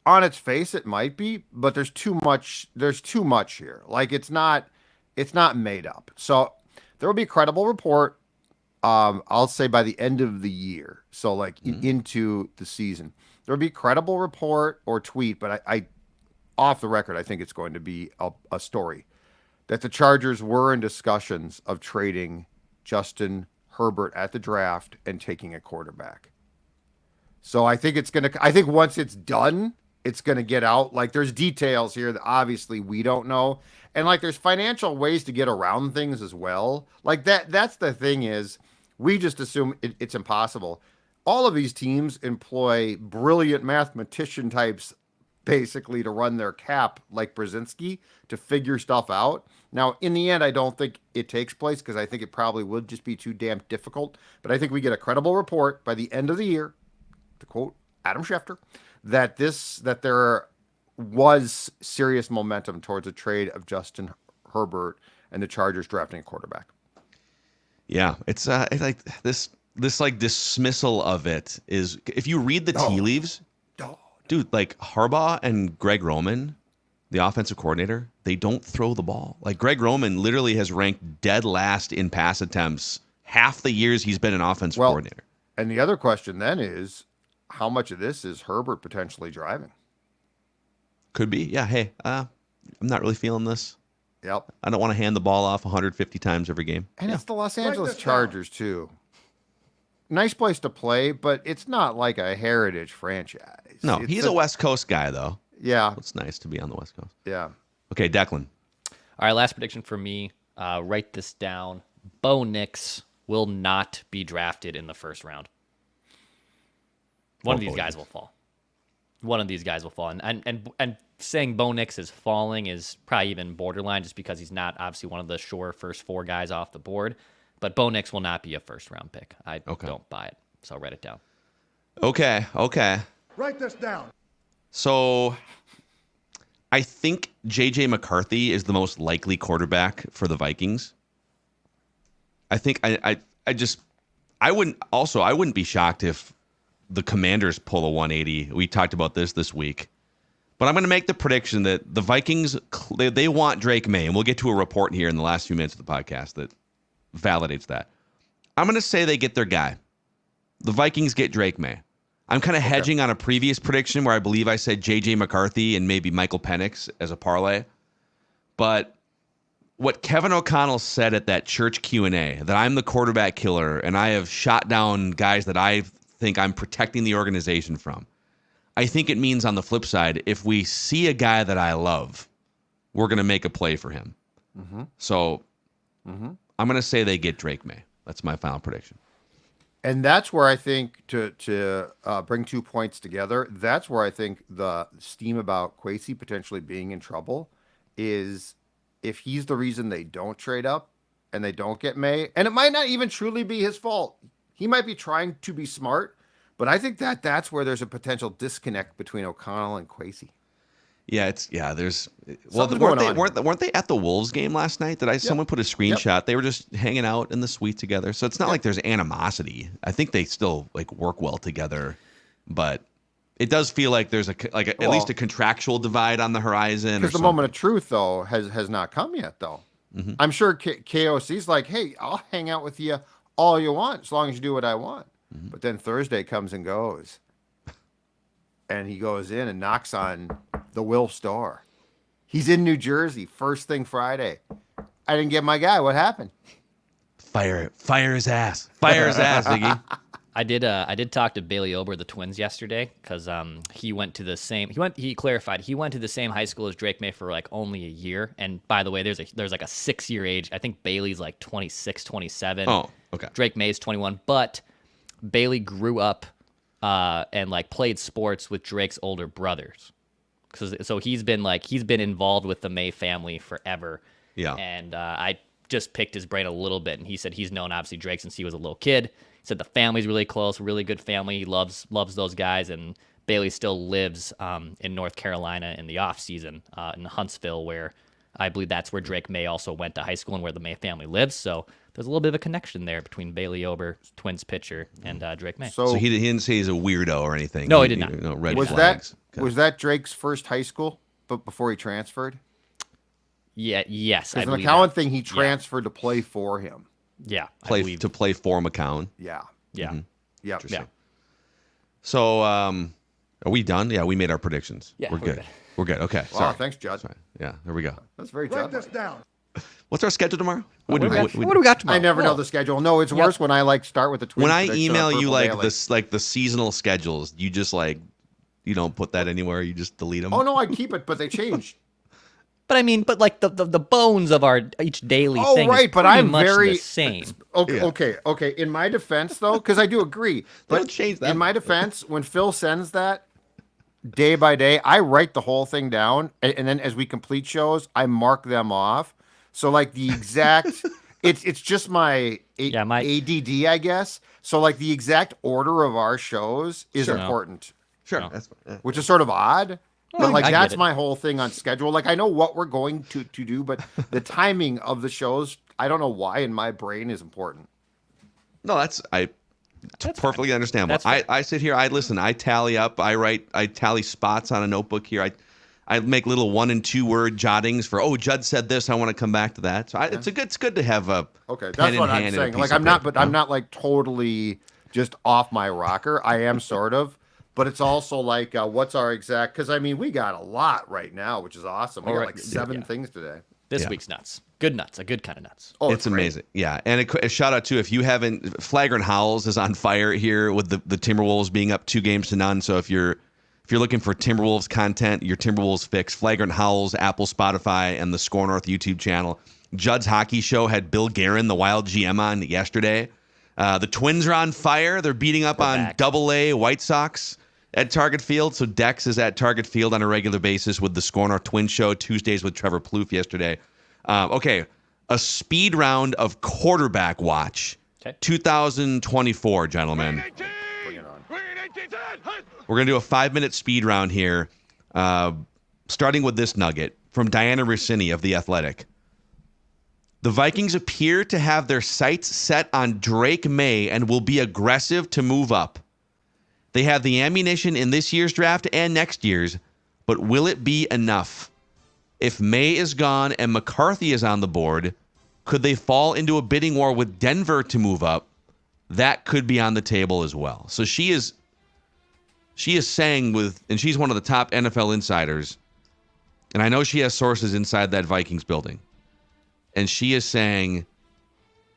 S4: on its face, it might be, but there's too much. There's too much here. Like it's not made up. So there will be a credible report. I'll say by the end of the year. So like into the season. There'll be a credible report or tweet, but I off the record, I think it's going to be a story that the Chargers were in discussions of trading Justin Herbert at the draft and taking a quarterback. So I think I think once it's done, it's going to get out. Like there's details here that obviously we don't know. And like there's financial ways to get around things as well. Like that's the thing is we just assume it's impossible. All of these teams employ brilliant mathematician types basically to run their cap like Brzezinski to figure stuff out. Now, in the end, I don't think it takes place because I think it probably would just be too damn difficult. But I think we get a credible report by the end of the year, to quote Adam Schefter, that there was serious momentum towards a trade of Justin Herbert and the Chargers drafting a quarterback.
S3: Yeah, it's like this like dismissal of it is, if you read the tea leaves, dude, like Harbaugh and Greg Roman, the offensive coordinator, they don't throw the ball. Like Greg Roman literally has ranked dead last in pass attempts half the years he's been an offensive coordinator.
S4: And the other question then is, how much of this is Herbert potentially driving?
S3: Could be. Yeah, hey, I'm not really feeling this.
S4: Yep.
S3: I don't want to hand the ball off 150 times every game.
S4: And it's the Los Angeles Chargers, too. Nice place to play, but it's not like a heritage franchise.
S3: No, he's a West Coast guy, though.
S4: Yeah.
S3: It's nice to be on the West Coast.
S4: Yeah.
S3: Okay, Declan.
S5: All right, last prediction for me. Write this down. Bo Nix will not be drafted in the first round. One of these guys will fall. One of these guys will fall. And saying Bo Nix is falling is probably even borderline just because he's not obviously one of the sure first four guys off the board. But Bo Nix will not be a first-round pick. I don't buy it, so I'll write it down.
S3: Okay.
S2: Write this down.
S3: So I think J.J. McCarthy is the most likely quarterback for the Vikings. I think I wouldn't be shocked if the Commanders pull a 180. We talked about this week. But I'm going to make the prediction that the Vikings, they want Drake Maye, and we'll get to a report here in the last few minutes of the podcast that validates that. I'm going to say they get their guy. The Vikings get Drake Maye. I'm kind of hedging on a previous prediction where I believe I said J.J. McCarthy and maybe Michael Penix as a parlay. But what Kevin O'Connell said at that church Q&A, that I'm the quarterback killer and I have shot down guys that I think I'm protecting the organization from. I think it means on the flip side, if we see a guy that I love, we're going to make a play for him. Mm-hmm. So I'm going to say they get Drake Maye. That's my final prediction.
S4: And that's where I think, to bring 2 points together, that's where I think the steam about Kwesi potentially being in trouble is if he's the reason they don't trade up and they don't get May. And it might not even truly be his fault. He might be trying to be smart, but I think that's where there's a potential disconnect between O'Connell and Kwesi.
S3: Yeah, weren't they at the Wolves game last night? Someone put a screenshot? Yep. They were just hanging out in the suite together. So it's not like there's animosity. I think they still work well together, but it does feel like there's at least a contractual divide on the horizon.
S4: Because the moment of truth though has not come yet though. Mm-hmm. I'm sure KOC's like, hey, I'll hang out with you all you want as long as you do what I want. Mm-hmm. But then Thursday comes and goes. And he goes in and knocks on the Wilf's door. He's in New Jersey, first thing Friday. I didn't get my guy. What happened?
S3: Fire his ass. Fire his ass, Ziggy.
S5: I did talk to Bailey Ober, the twins, yesterday because he went to the same. He clarified he went to the same high school as Drake Maye for like only a year. And by the way, there's like a 6-year age. I think Bailey's like 26, 27.
S3: Oh, okay.
S5: Drake Maye's 21, but Bailey grew up and like played sports with Drake's older brothers. So he's been involved with the Maye family forever.
S3: Yeah.
S5: And I just picked his brain a little bit, and he said he's known obviously Drake since he was a little kid. He said the family's really close, really good family. He loves those guys, and Bailey still lives in North Carolina in the off season in Huntsville, where I believe that's where Drake Maye also went to high school and where the Maye family lives. So there's a little bit of a connection there between Bailey Ober, Twins pitcher, and Drake Maye.
S3: So he didn't say he's a weirdo or anything.
S5: No, he did not.
S3: No red
S4: was
S3: flags.
S4: Was that Drake's first high school, but before he transferred?
S5: Yeah. Yes.
S4: As an McCown thing, he transferred to play for him.
S5: Yeah.
S3: To play for McCown.
S4: Yeah.
S5: Yeah.
S3: Mm-hmm.
S4: Yeah.
S5: Yeah.
S3: So, are we done? Yeah, we made our predictions.
S5: Yeah,
S3: we're good. We're good. Okay.
S4: Wow,
S3: Sorry.
S4: thanks, Judd.
S3: Sorry. Yeah, there we go.
S4: That's very
S2: Write
S4: Judd.
S2: this down.
S3: What's our schedule tomorrow?
S5: What do we got tomorrow?
S4: I never know the schedule. No, it's worse when I start with the Twins.
S3: When I
S4: prediction
S3: email
S4: on
S3: you
S4: Purple
S3: like
S4: Daily.
S3: this, like the seasonal schedules, you just you don't put that anywhere. You just delete them.
S4: Oh no, I keep it, but they changed.
S5: But I mean, like the bones of our each daily thing.
S4: Right,
S5: is
S4: but
S5: pretty
S4: I'm
S5: much
S4: very
S5: the same.
S4: Okay. In my defense, though, because I do agree, but
S3: Don't change that.
S4: in my defense, when Phil sends that day by day, I write the whole thing down, and then as we complete shows, I mark them off. So like the exact, it's just my ADD, I guess. So like the exact order of our shows is important,
S3: Sure.
S5: No.
S3: That's fine. Yeah.
S4: which is sort of odd. But
S5: I get
S4: that's
S5: it.
S4: my whole thing on schedule. Like I know what we're going to do, but the timing of the shows, I don't know why in my brain is important.
S3: No, that's perfectly understandable.
S5: That's
S3: I sit here, I listen, I tally up, I tally spots on a notebook here. I make little 1 and 2 word jottings for Judd said this, I want to come back to that. So it's good to have a
S4: Okay,
S3: pen
S4: that's
S3: in
S4: what I'm
S3: hand and a
S4: saying.
S3: piece
S4: Like
S3: of
S4: I'm not,
S3: paper.
S4: but I'm not like totally just off my rocker. I am sort of, but it's also like what's our exact? Because I mean, we got a lot right now, which is awesome. We got like 7 things today.
S5: This week's nuts. Good nuts. A good kind of nuts.
S4: Oh,
S3: it's
S4: great.
S3: amazing. Yeah. And a shout out too, if you haven't, Flagrant Howls is on fire here with the Timberwolves being up 2-0. So if you're looking for Timberwolves content, your Timberwolves fix, Flagrant Howls, Apple, Spotify, and the Score North YouTube channel. Judd's Hockey Show had Bill Guerin, the Wild GM, on yesterday. The Twins are on fire. They're beating up on
S5: back.
S3: AA White Sox at Target Field. So Dex is at Target Field on a regular basis with the Score North Twins Show, Tuesdays with Trevor Plouffe yesterday. Okay, a speed round of quarterback watch.
S5: Okay.
S3: 2024, gentlemen. We're going to do a 5-minute speed round here, starting with this nugget from Diana Rossini of The Athletic. The Vikings appear to have their sights set on Drake Maye and will be aggressive to move up. They have the ammunition in this year's draft and next year's, but will it be enough? If Maye is gone and McCarthy is on the board, could they fall into a bidding war with Denver to move up? That could be on the table as well. So she is saying and she's one of the top NFL insiders, and I know she has sources inside that Vikings building, and she is saying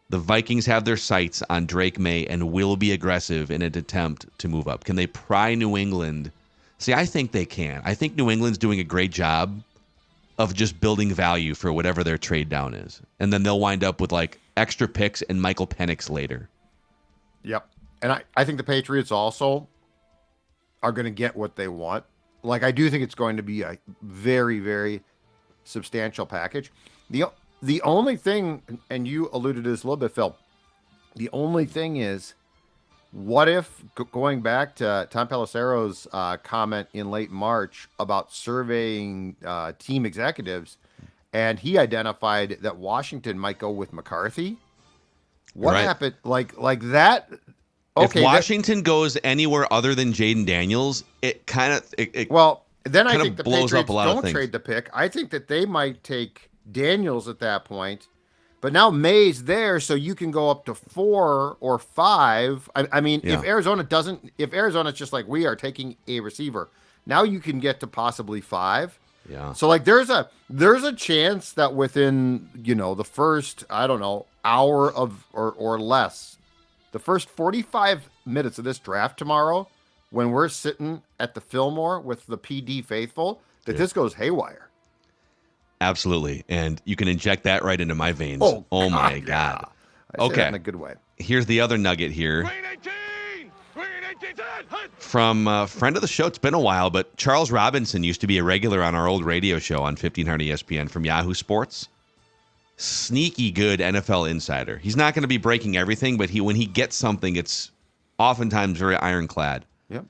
S3: the Vikings have their sights on Drake Maye and will be aggressive in an attempt to move up. Can they pry New England? See, I think they can. I think New England's doing a great job of just building value for whatever their trade down is. And then they'll wind up with like extra picks and Michael Penix later.
S4: Yep. And I think the Patriots also are going to get what they want. Like, I do think it's going to be a very, very substantial package. The only thing, and you alluded to this a little bit, Phil, the only thing is, what if, going back to Tom Pelissero's comment in late March about surveying team executives, and he identified that Washington might go with McCarthy? What happened? Like that? Okay,
S3: if Washington goes anywhere other than Jaden Daniels, it kind of
S4: then I think the
S3: blows
S4: Patriots
S3: up a lot of
S4: don't
S3: things.
S4: trade the pick. I think that they might take Daniels at that point, but now May's there, so you can go up to 4 or 5. I mean, if Arizona's just like we are taking a receiver, now you can get to possibly 5.
S3: Yeah.
S4: So like there's a chance that within the first hour of or less, the first 45 minutes of this draft tomorrow, when we're sitting at the Fillmore with the PD faithful, that this goes haywire.
S3: Absolutely. And you can inject that right into my veins.
S4: Oh
S3: my God.
S4: I say that in a good way.
S3: Here's the other nugget here. From a friend of the show, it's been a while, but Charles Robinson used to be a regular on our old radio show on 1500 ESPN from Yahoo Sports. Sneaky good NFL insider. He's not going to be breaking everything, but when he gets something, it's oftentimes very ironclad.
S4: Yep.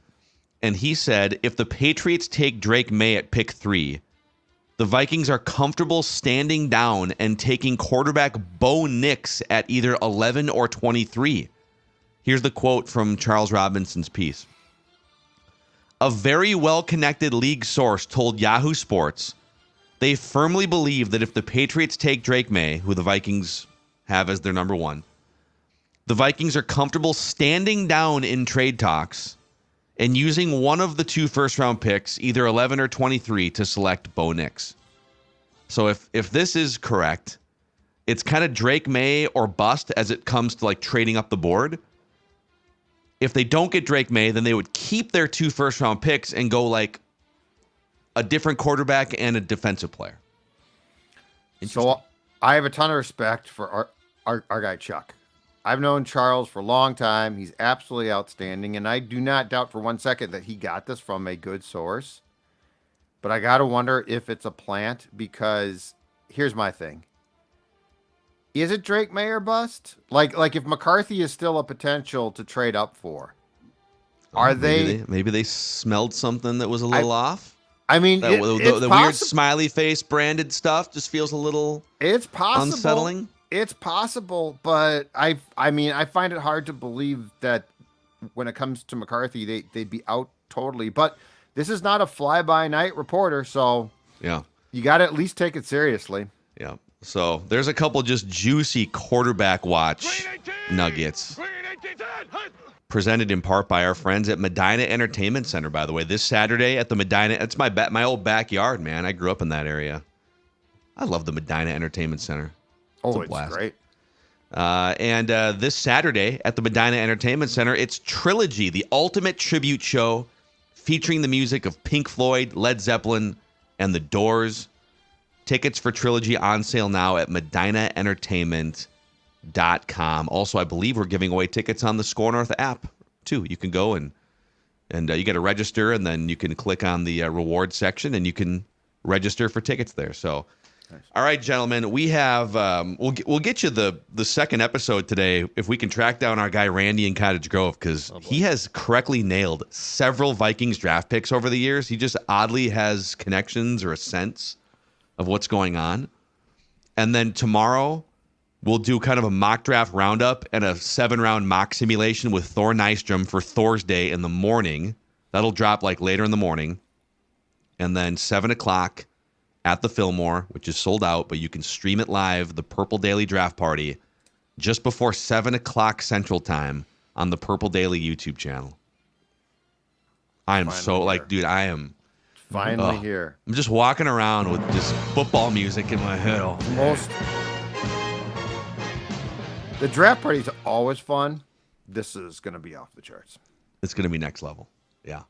S3: And he said, if the Patriots take Drake Maye at pick 3, the Vikings are comfortable standing down and taking quarterback Bo Nix at either 11 or 23. Here's the quote from Charles Robinson's piece. A very well-connected league source told Yahoo Sports they firmly believe that if the Patriots take Drake Maye, who the Vikings have as their number 1, the Vikings are comfortable standing down in trade talks and using one of the 2 first-round picks, either 11 or 23, to select Bo Nix. So if this is correct, it's kind of Drake Maye or bust as it comes to like trading up the board. If they don't get Drake Maye, then they would keep their 2 first-round picks and go like a different quarterback and a defensive player.
S4: So I have a ton of respect for our guy Chuck. I've known Charles for a long time. He's absolutely outstanding, and I do not doubt for 1 second that he got this from a good source. But I got to wonder if it's a plant, because here's my thing. Is it Drake Maye or bust? Like if McCarthy is still a potential to trade up for, are
S3: maybe they smelled something that was a little off?
S4: I mean,
S3: the weird smiley face branded stuff just feels a little unsettling.
S4: It's possible, but I mean, I find it hard to believe that when it comes to McCarthy, they'd be out totally. But this is not a fly-by-night reporter, so
S3: yeah,
S4: you got to at least take it seriously.
S3: Yeah. So there's a couple just juicy quarterback watch nuggets presented in part by our friends at Medina Entertainment Center, by the way. This Saturday at the Medina, it's my old backyard, man. I grew up in that area. I love the Medina Entertainment Center.
S4: It's great.
S3: And this Saturday at the Medina Entertainment Center, it's Trilogy, the ultimate tribute show featuring the music of Pink Floyd, Led Zeppelin, and The Doors. Tickets for Trilogy on sale now at medinaentertainment.com. Also, I believe we're giving away tickets on the Score North app, too. You can go and you got to register, and then you can click on the reward section, and you can register for tickets there. So, nice. All right, gentlemen, we have we'll get you the second episode today if we can track down our guy Randy in Cottage Grove, because he has correctly nailed several Vikings draft picks over the years. He just oddly has connections or a sense of what's going on. And then tomorrow we'll do kind of a mock draft roundup and a 7-round mock simulation with Thor Nystrom for Thor's Day in the morning. That'll drop like later in the morning. And then 7 o'clock at the Fillmore, which is sold out, but you can stream it live, the Purple Daily Draft Party, just before 7 o'clock Central Time on the Purple Daily YouTube channel. I am dude, I am
S4: finally here.
S3: I'm just walking around with just football music in my head.
S4: The draft party's always fun. This is going to be off the charts.
S3: It's going to be next level. Yeah.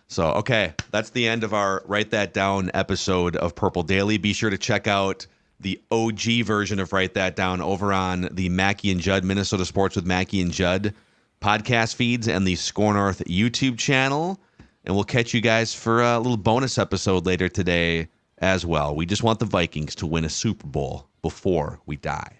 S3: So, okay, that's the end of our Write That Down episode of Purple Daily. Be sure to check out the OG version of Write That Down over on the Mackey and Judd, Minnesota Sports with Mackey and Judd podcast feeds and the Score North YouTube channel. And we'll catch you guys for a little bonus episode later today as well. We just want the Vikings to win a Super Bowl before we die.